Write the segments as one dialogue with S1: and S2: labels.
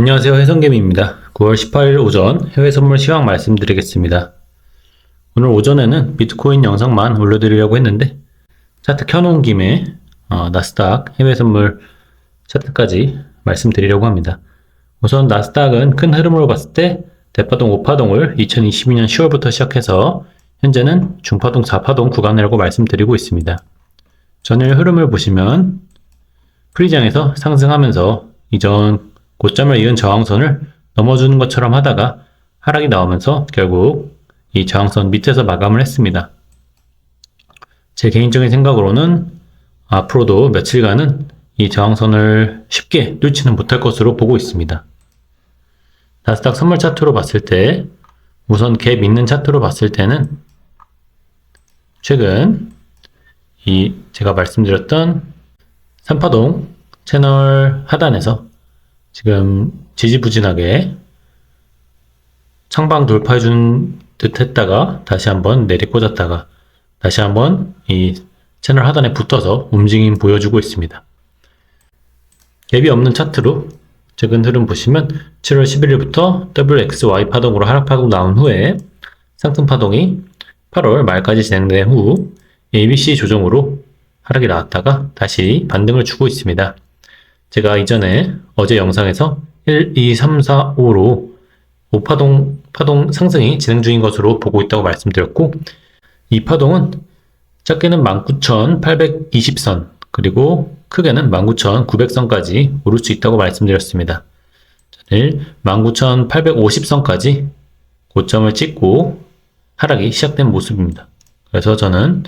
S1: 안녕하세요. 해성개미입니다. 9월 18일 오전 해외 선물 시황 말씀드리겠습니다. 오늘 오전에는 비트코인 영상만 올려드리려고 했는데 차트 켜놓은 김에 나스닥 해외 선물 차트까지 말씀드리려고 합니다. 우선 나스닥은 큰 흐름으로 봤을 때 대파동 5파동을 2022년 10월부터 시작해서 현재는 중파동 4파동 구간이라고 말씀드리고 있습니다. 전일 흐름을 보시면 프리장에서 상승하면서 이전 고점을 이은 저항선을 넘어주는 것처럼 하다가 하락이 나오면서 결국 이 저항선 밑에서 마감을 했습니다. 제 개인적인 생각으로는 앞으로도 며칠간은 이 저항선을 쉽게 뚫지는 못할 것으로 보고 있습니다. 나스닥 선물 차트로 봤을 때 우선 갭 있는 차트로 봤을 때는 최근 이 제가 말씀드렸던 3파동 채널 하단에서 지금 지지부진하게 창방 돌파해준 듯 했다가 다시 한번 내리꽂았다가 다시 한번 이 채널 하단에 붙어서 움직임 보여주고 있습니다. 갭이 없는 차트로 최근 흐름 보시면 7월 11일부터 WXY 파동으로 하락 파동 나온 후에 상승 파동이 8월 말까지 진행된 후 ABC 조정으로 하락이 나왔다가 다시 반등을 주고 있습니다. 제가 이전에 어제 영상에서 1, 2, 3, 4, 5로 5파동 상승이 진행 중인 것으로 보고 있다고 말씀드렸고 이 파동은 작게는 19,820선 그리고 크게는 19,900선까지 오를 수 있다고 말씀드렸습니다. 19,850선까지 고점을 찍고 하락이 시작된 모습입니다. 그래서 저는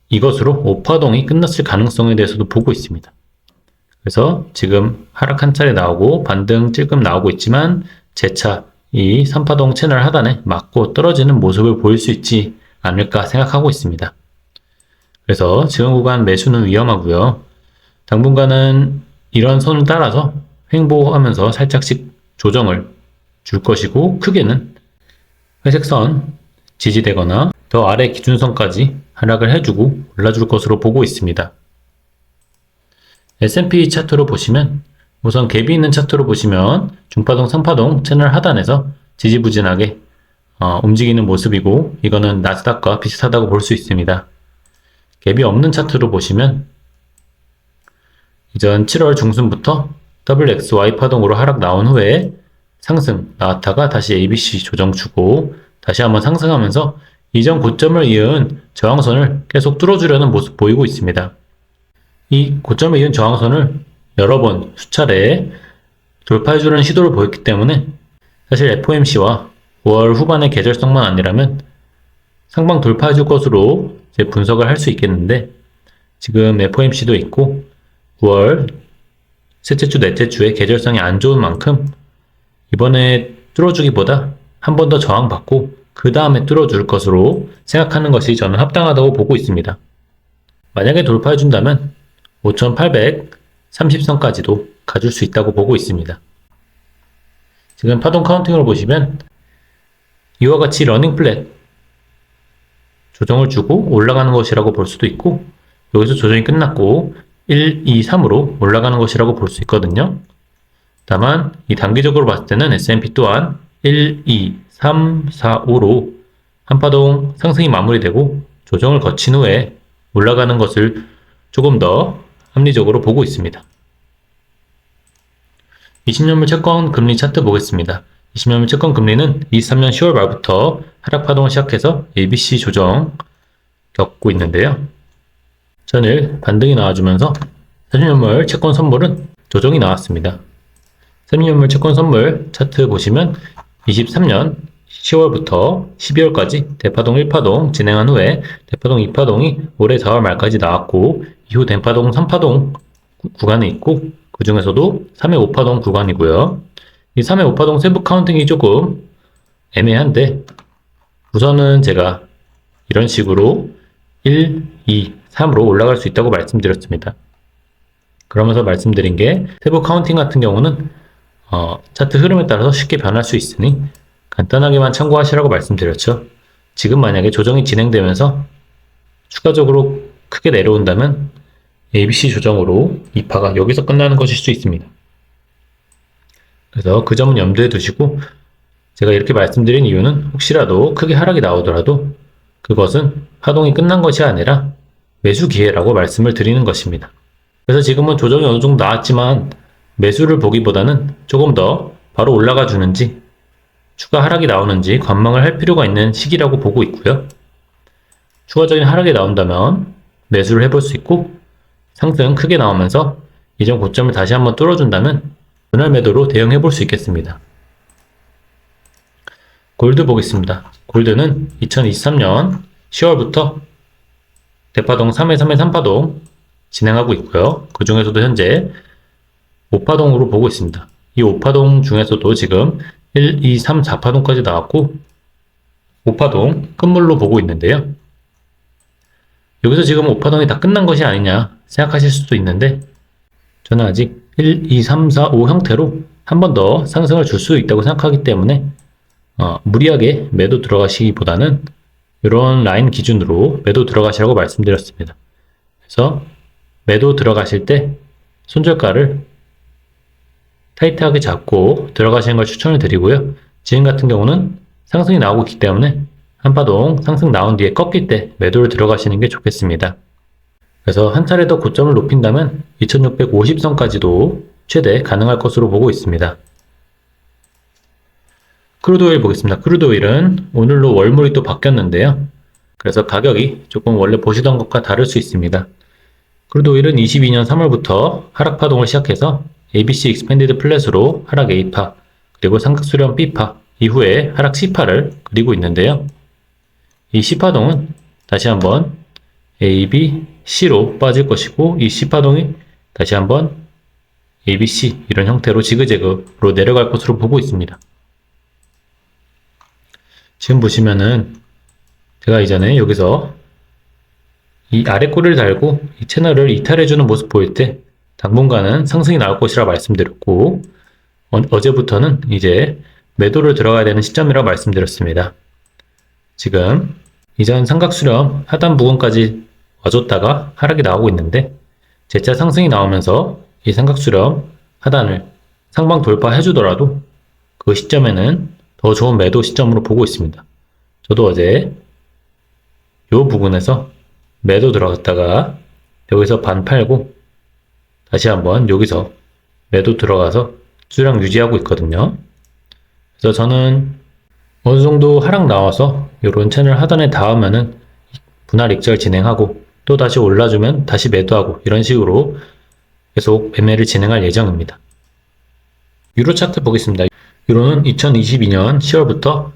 S1: 이것으로 5파동이 끝났을 가능성에 대해서도 보고 있습니다. 그래서 지금 하락 한 차례 나오고 반등 찔끔 나오고 있지만 재차 이 3파동 채널 하단에 맞고 떨어지는 모습을 보일 수 있지 않을까 생각하고 있습니다. 그래서 지금 구간 매수는 위험하고요. 당분간은 이런 선을 따라서 횡보하면서 살짝씩 조정을 줄 것이고 크게는 회색선 지지되거나 더 아래 기준선까지 하락을 해주고 올라줄 것으로 보고 있습니다. S&P 차트로 보시면 우선 갭이 있는 차트로 보시면 중파동 3파동 채널 하단에서 지지부진하게 움직이는 모습이고 이거는 나스닥과 비슷하다고 볼 수 있습니다. 갭이 없는 차트로 보시면 이전 7월 중순부터 WXY 파동으로 하락 나온 후에 상승 나왔다가 다시 ABC 조정 주고 다시 한번 상승하면서 이전 고점을 이은 저항선을 계속 뚫어주려는 모습 보이고 있습니다. 이 고점에 이은 저항선을 여러 번 수차례 돌파해주는 시도를 보였기 때문에 사실 FOMC와 5월 후반의 계절성만 아니라면 상방 돌파해줄 것으로 이제 분석을 할 수 있겠는데 지금 FOMC도 있고 9월 셋째 주, 넷째 주에 계절성이 안 좋은 만큼 이번에 뚫어주기보다 한 번 더 저항받고 그 다음에 뚫어줄 것으로 생각하는 것이 저는 합당하다고 보고 있습니다. 만약에 돌파해준다면 5,830선까지도 가줄 수 있다고 보고 있습니다. 지금 파동 카운팅을 보시면 이와 같이 러닝 플랫 조정을 주고 올라가는 것이라고 볼 수도 있고 여기서 조정이 끝났고 1, 2, 3으로 올라가는 것이라고 볼 수 있거든요. 다만 이 단기적으로 봤을 때는 S&P 또한 1, 2, 3, 4, 5로 한 파동 상승이 마무리되고 조정을 거친 후에 올라가는 것을 조금 더 합리적으로 보고 있습니다. 20년물 채권 금리 차트 보겠습니다. 20년물 채권 금리는 23년 10월 말부터 하락 파동을 시작해서 ABC 조정 겪고 있는데요. 전일 반등이 나와주면서 30년물 채권 선물은 조정이 나왔습니다. 30년물 채권 선물 차트 보시면 23년 10월부터 12월까지 대파동 1파동 진행한 후에 대파동 2파동이 올해 4월 말까지 나왔고 이후 대파동 3파동 구간에 있고 그 중에서도 3회 5파동 구간이고요. 이 3회 5파동 세부 카운팅이 조금 애매한데 우선은 제가 이런 식으로 1, 2, 3으로 올라갈 수 있다고 말씀드렸습니다. 그러면서 말씀드린 게 세부 카운팅 같은 경우는 차트 흐름에 따라서 쉽게 변할 수 있으니 간단하게만 참고하시라고 말씀드렸죠. 지금 만약에 조정이 진행되면서 추가적으로 크게 내려온다면 ABC 조정으로 이 파가 여기서 끝나는 것일 수 있습니다. 그래서 그 점은 염두에 두시고 제가 이렇게 말씀드린 이유는 혹시라도 크게 하락이 나오더라도 그것은 파동이 끝난 것이 아니라 매수 기회라고 말씀을 드리는 것입니다. 그래서 지금은 조정이 어느 정도 나왔지만 매수를 보기보다는 조금 더 바로 올라가 주는지 추가 하락이 나오는지 관망을 할 필요가 있는 시기라고 보고 있고요. 추가적인 하락이 나온다면 매수를 해볼 수 있고 상승 크게 나오면서 이전 고점을 다시 한번 뚫어준다면 분할 매도로 대응해 볼 수 있겠습니다. 골드 보겠습니다. 골드는 2023년 10월부터 대파동 3회 3회 3파동 진행하고 있고요. 그 중에서도 현재 5파동으로 보고 있습니다. 이 5파동 중에서도 지금 1, 2, 3, 4파동까지 나왔고 5파동 끝물로 보고 있는데요. 여기서 지금 5파동이 다 끝난 것이 아니냐 생각하실 수도 있는데 저는 아직 1, 2, 3, 4, 5 형태로 한 번 더 상승을 줄 수 있다고 생각하기 때문에 무리하게 매도 들어가시기보다는 이런 라인 기준으로 매도 들어가시라고 말씀드렸습니다. 그래서 매도 들어가실 때 손절가를 타이트하게 잡고 들어가시는 걸 추천을 드리고요. 지금 같은 경우는 상승이 나오고 있기 때문에 한파동 상승 나온 뒤에 꺾일 때 매도를 들어가시는 게 좋겠습니다. 그래서 한 차례 더 고점을 높인다면 2650선까지도 최대 가능할 것으로 보고 있습니다. 크루드오일 보겠습니다. 크루드오일은 오늘로 월물이 또 바뀌었는데요. 그래서 가격이 조금 원래 보시던 것과 다를 수 있습니다. 크루드오일은 22년 3월부터 하락 파동을 시작해서 ABC 익스펜디드 플랫으로 하락 A파, 그리고 삼각수렴 B파, 이후에 하락 C파를 그리고 있는데요. 이 C파동은 다시 한번 A, B, C로 빠질 것이고 이 C파동이 다시 한번 A, B, C 이런 형태로 지그재그로 내려갈 것으로 보고 있습니다. 지금 보시면은 제가 이전에 여기서 이 아래 꼬리를 달고 이 채널을 이탈해주는 모습 보일 때 당분간은 상승이 나올 것이라 말씀드렸고 어제부터는 이제 매도를 들어가야 되는 시점이라고 말씀드렸습니다. 지금 이전 삼각수렴 하단 부근까지 와줬다가 하락이 나오고 있는데 재차 상승이 나오면서 이 삼각수렴 하단을 상방 돌파해주더라도 그 시점에는 더 좋은 매도 시점으로 보고 있습니다. 저도 어제 이 부분에서 매도 들어갔다가 여기서 반 팔고 다시 한번 여기서 매도 들어가서 수량 유지하고 있거든요. 그래서 저는 어느 정도 하락 나와서 이런 채널 하단에 닿으면은 분할 익절 진행하고 또 다시 올라주면 다시 매도하고 이런 식으로 계속 매매를 진행할 예정입니다. 유로 차트 보겠습니다. 유로는 2022년 10월부터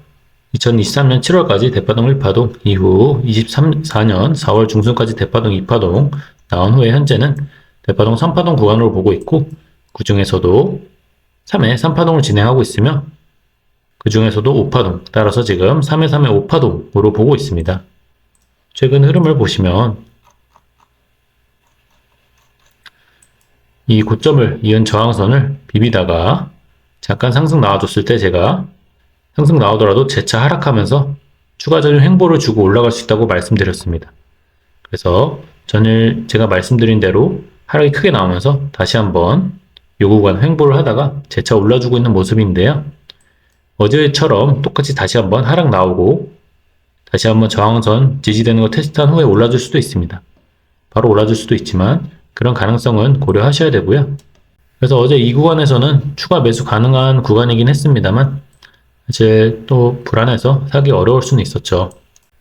S1: 2023년 7월까지 대파동 1파동, 이후 24년 4월 중순까지 대파동 2파동 나온 후에 현재는 대파동 3파동 구간으로 보고 있고 그 중에서도 3회 3파동을 진행하고 있으며 그 중에서도 5파동, 따라서 지금 3회 3회 5파동으로 보고 있습니다. 최근 흐름을 보시면 이 고점을 이은 저항선을 비비다가 잠깐 상승 나와줬을 때 제가 상승 나오더라도 재차 하락하면서 추가적인 횡보를 주고 올라갈 수 있다고 말씀드렸습니다. 그래서 전일 제가 말씀드린 대로 하락이 크게 나오면서 다시 한번 요 구간 횡보를 하다가 재차 올라주고 있는 모습인데요. 어제처럼 똑같이 다시 한번 하락 나오고 다시 한번 저항선 지지되는 거 테스트한 후에 올라줄 수도 있습니다. 바로 올라줄 수도 있지만 그런 가능성은 고려하셔야 되고요. 그래서 어제 이 구간에서는 추가 매수 가능한 구간이긴 했습니다만 이제 또 불안해서 사기 어려울 수는 있었죠.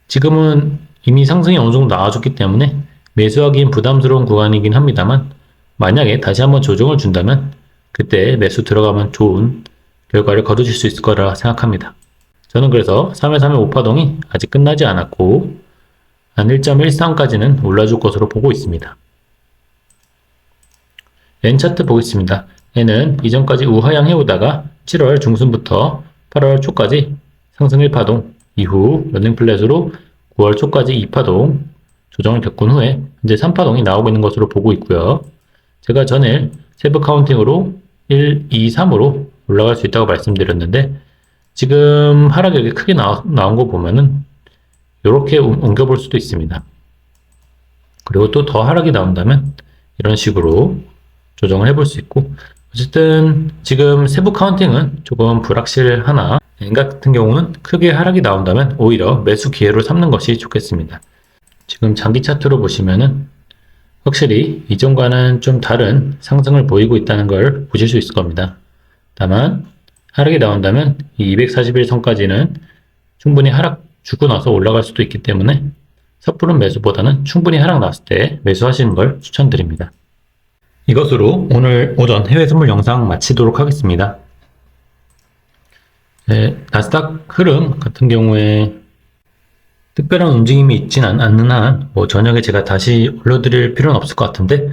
S1: 지금은 이미 상승이 어느 정도 나와줬기 때문에 매수하기엔 부담스러운 구간이긴 합니다만 만약에 다시 한번 조정을 준다면 그때 매수 들어가면 좋은 결과를 거두실 수 있을 거라 생각합니다. 저는 그래서 3회 3회 5파동이 아직 끝나지 않았고 한 1.13까지는 올라줄 것으로 보고 있습니다. N 차트 보겠습니다. N은 이전까지 우하향 해오다가 7월 중순부터 8월 초까지 상승 1파동, 이후 런닝 플랫으로 9월 초까지 2파동 조정을 겪은 후에 현재 3파동이 나오고 있는 것으로 보고 있고요. 제가 전일 세부 카운팅으로 1, 2, 3으로 올라갈 수 있다고 말씀드렸는데 지금 하락이 이렇게 크게 나온 거 보면은 이렇게 옮겨볼 수도 있습니다. 그리고 또 더 하락이 나온다면 이런 식으로 조정을 해볼 수 있고 어쨌든 지금 세부 카운팅은 조금 불확실하나 엔각 같은 경우는 크게 하락이 나온다면 오히려 매수 기회로 삼는 것이 좋겠습니다. 지금 장기 차트로 보시면은 확실히 이전과는 좀 다른 상승을 보이고 있다는 걸 보실 수 있을 겁니다. 다만 하락이 나온다면 이 241선까지는 충분히 하락 주고 나서 올라갈 수도 있기 때문에 섣부른 매수보다는 충분히 하락 났을 때 매수하시는 걸 추천드립니다. 이것으로 오늘 오전 해외 선물 영상 마치도록 하겠습니다. 나스닥 흐름 같은 경우에 특별한 움직임이 있지는 않는 한 저녁에 제가 다시 올려드릴 필요는 없을 것 같은데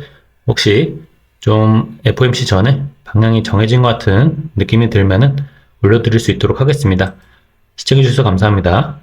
S1: 혹시 좀 FOMC 전에 방향이 정해진 것 같은 느낌이 들면은 올려드릴 수 있도록 하겠습니다. 시청해주셔서 감사합니다.